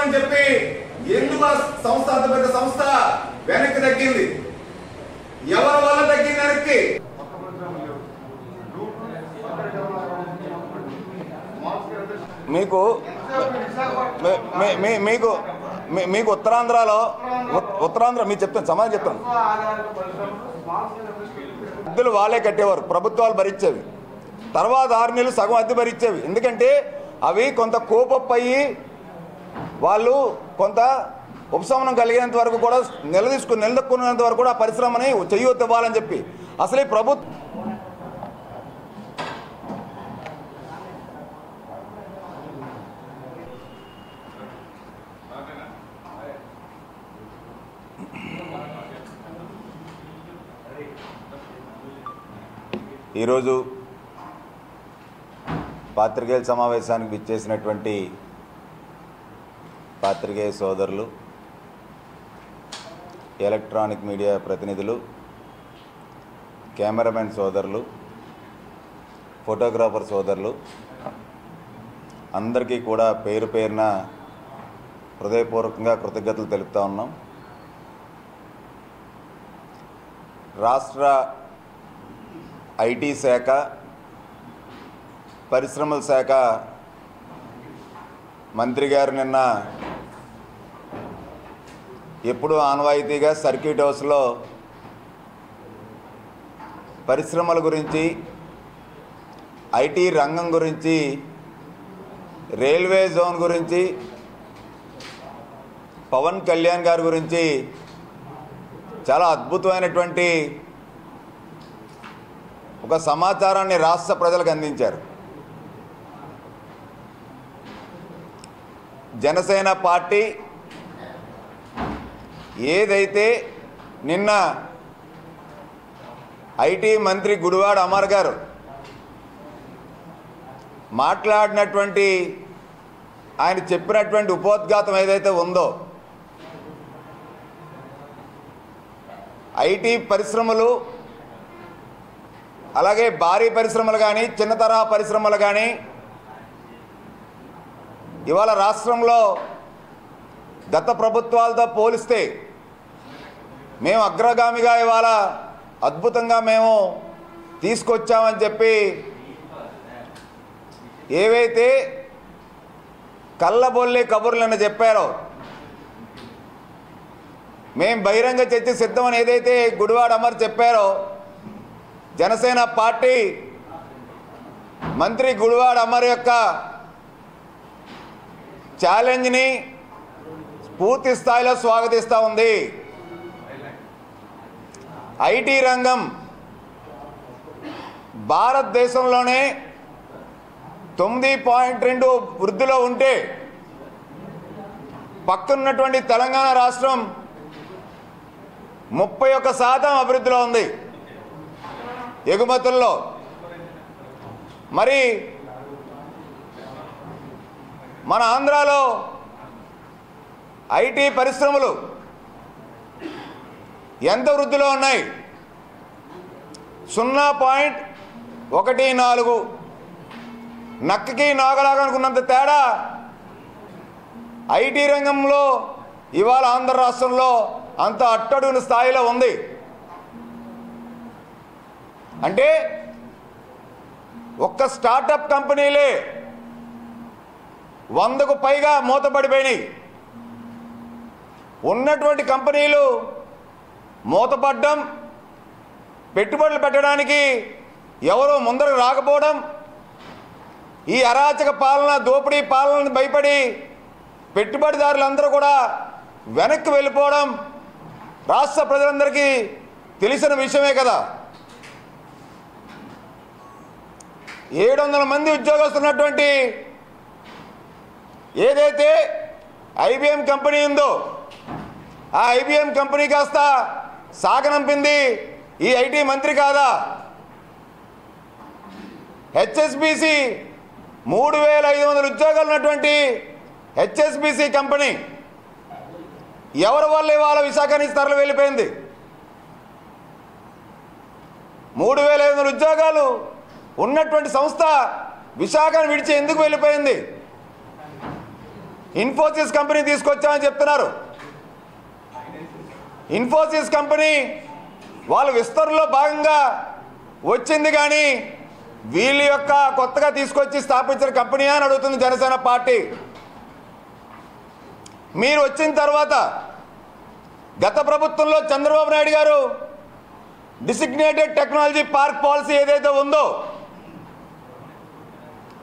అని చెప్పి ఎందుకు ఆ సంస్థ అంత పెద్ద సంస్థ వెనక్కి తగ్గింది? ఎవరి వల్ల తగ్గింది వెనక్కి? మీకు మీకు మీకు ఉత్తరాంధ్ర మీరు చెప్తాను, సమాధానం చెప్తాను. అద్దెలు వాళ్ళే కట్టేవారు, ప్రభుత్వాలు భరించేవి. తర్వాత 6 నెలలు సగం అద్దె భరించేవి. ఎందుకంటే అవి కొంత కోపయ్యి వాళ్ళు కొంత ఉపశమనం కలిగినంత వరకు కూడా నిలదొక్కున్నంత వరకు కూడా ఆ పరిశ్రమని చెయ్యొద్దు ఇవ్వాలని చెప్పి. అసలు ఈ ప్రభుత్వం ఈరోజు పాత్రికేయుల సమావేశానికి విచ్చేసినటువంటి పాత్రికేయ సోదరులు, ఎలక్ట్రానిక్ మీడియా ప్రతినిధులు, కెమెరామెన్ సోదరులు, ఫోటోగ్రాఫర్ సోదరులు అందరికీ కూడా పేరు పేరున హృదయపూర్వకంగా కృతజ్ఞతలు తెలుపుతా ఉన్నాం. రాష్ట్ర ఐటీ శాఖ, పరిశ్రమల శాఖ మంత్రి గారు నిన్న ఎప్పుడూ ఆనవాయితీగా సర్క్యూట్ హౌస్లో పరిశ్రమల గురించి, ఐటీ రంగం గురించి, రైల్వే జోన్ గురించి, పవన్ కళ్యాణ్ గారి గురించి చాలా అద్భుతమైనటువంటి ఒక సమాచారాన్ని రాష్ట్ర ప్రజలకు అందించారు. జనసేన పార్టీ ఏదైతే నిన్న ఐటీ మంత్రి గుడివాడ అమర్ గారు మాట్లాడినటువంటి, ఆయన చెప్పినటువంటి ఉపోద్ఘాతం ఏదైతే ఉందో, ఐటీ పరిశ్రమలు అలాగే భారీ పరిశ్రమలు కానీ, చిన్న తరహా పరిశ్రమలు కానీ ఇవాళ రాష్ట్రంలో గత ప్రభుత్వాలతో పోలిస్తే మేము అగ్రగామిగా ఇవాళ అద్భుతంగా మేము తీసుకొచ్చామని చెప్పి ఏవైతే కళ్ళబొల్లి కబుర్లను చెప్పారో, మేము బహిరంగ చర్చ సిద్ధమని ఏదైతే గుడివాడ అమర్ చెప్పారో, జనసేన పార్టీ మంత్రి గుడివాడ అమర్ యొక్క ఛాలెంజ్ని పూర్తి స్థాయిలో స్వాగతిస్తూ ఉంది. ఐటీ రంగం భారతదేశంలోనే 9.2 వృద్ధిలో ఉంటే పక్కనున్నటువంటి తెలంగాణ రాష్ట్రం 31% అభివృద్ధిలో ఉంది ఎగుమతుల్లో. మరి మన ఆంధ్రాలో ఐటీ పరిశ్రమలు ఎంత వృద్ధిలో ఉన్నాయి? 0.14. నక్కకి నాగలాగా అనుకున్నంత తేడా ఐటీ రంగంలో ఇవాళ ఆంధ్ర రాష్ట్రంలో అంత అట్టడుగున స్థాయిలో ఉంది. అంటే ఒక్క స్టార్టప్ కంపెనీలే 100కు పైగా మూతపడిపోయినాయి. ఉన్నటువంటి కంపెనీలు మూతపడ్డం, పెట్టుబడులు పెట్టడానికి ఎవరో ముందరకు రాకపోవడం, ఈ అరాచక పాలన, దోపిడీ పాలనకు భయపడి పెట్టుబడిదారులందరూ కూడా వెనక్కి వెళ్ళిపోవడం రాష్ట్ర ప్రజలందరికీ తెలిసిన విషయమే కదా. 700 మంది ఉద్యోగస్తున్నటువంటి ఏదైతే ఐబిఎం కంపెనీ ఉందో, ఆ ఐబిఎం కంపెనీ కాస్త సాగనంపింది ఈ ఐటీ మంత్రి కాదా? హెచ్ఎస్బిసి 3500 ఉద్యోగాలు ఉన్నటువంటి హెచ్ఎస్బిసి కంపెనీ ఎవరి వల్ల ఇవాళ విశాఖ నుంచి తరలి వెళ్ళిపోయింది? 3500 ఉద్యోగాలు ఉన్నటువంటి సంస్థ విశాఖను విడిచి ఎందుకు వెళ్ళిపోయింది? ఇన్ఫోసిస్ కంపెనీ తీసుకొచ్చామని చెప్తున్నారు. ఇన్ఫోసిస్ కంపెనీ వాళ్ళు విస్తరణలో భాగంగా వచ్చింది, కానీ వీళ్ళ యొక్క కొత్తగా తీసుకొచ్చి స్థాపించిన కంపెనీ అని అడుగుతుంది జనసేన పార్టీ. మీరు వచ్చిన తర్వాత గత ప్రభుత్వంలో చంద్రబాబు నాయుడు గారు డిసిగ్నేటెడ్ టెక్నాలజీ పార్క్ పాలసీ ఏదైతే ఉందో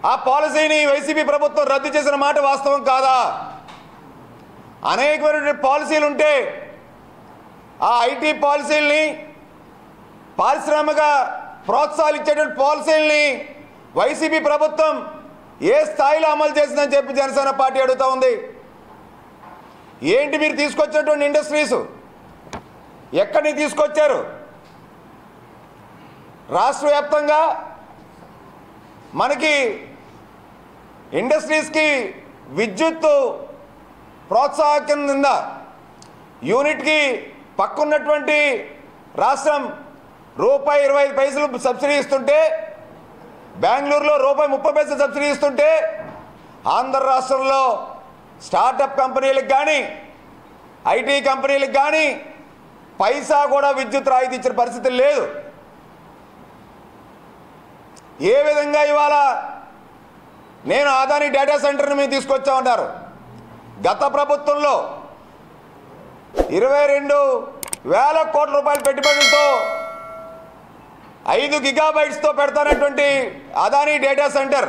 ఆ పాలసీని వైసీపీ ప్రభుత్వం రద్దు చేసిన మాట వాస్తవం కాదా? అనేకమైన పాలసీలు ఉంటే ఆ ఐటీ పాలసీలని, పారిశ్రామిక ప్రోత్సాహాలు ఇచ్చేటువంటి పాలసీలని వైసీపీ ప్రభుత్వం ఏ స్థాయిలో అమలు చేసిందని చెప్పి జనసేన పార్టీ అడుగుతూ ఉంది. ఏంటి మీరు తీసుకొచ్చినటువంటి ఇండస్ట్రీస్ ఎక్కడి నుంచి తీసుకొచ్చారు? రాష్ట్ర వ్యాప్తంగా మనకి ఇండస్ట్రీస్కి విద్యుత్ ప్రోత్సాహకం కింద యూనిట్కి పక్కన్నటువంటి రాష్ట్రం ₹1.25 సబ్సిడీ ఇస్తుంటే, బెంగళూరులో ₹1.30 సబ్సిడీ ఇస్తుంటే, ఆంధ్ర రాష్ట్రంలో స్టార్టప్ కంపెనీలకు కానీ ఐటీ కంపెనీలకు కానీ పైసా కూడా విద్యుత్ రాయితీ ఇచ్చిన పరిస్థితి లేదు. ఏ విధంగా ఇవాళ నేను అదాని డేటా సెంటర్ని మేము తీసుకొచ్చామన్నారు. గత ప్రభుత్వంలో 22,000 కోట్ల రూపాయల పెట్టుబడులతో 5 గిగాబైట్స్తో పెడతానటువంటి అదాని డేటా సెంటర్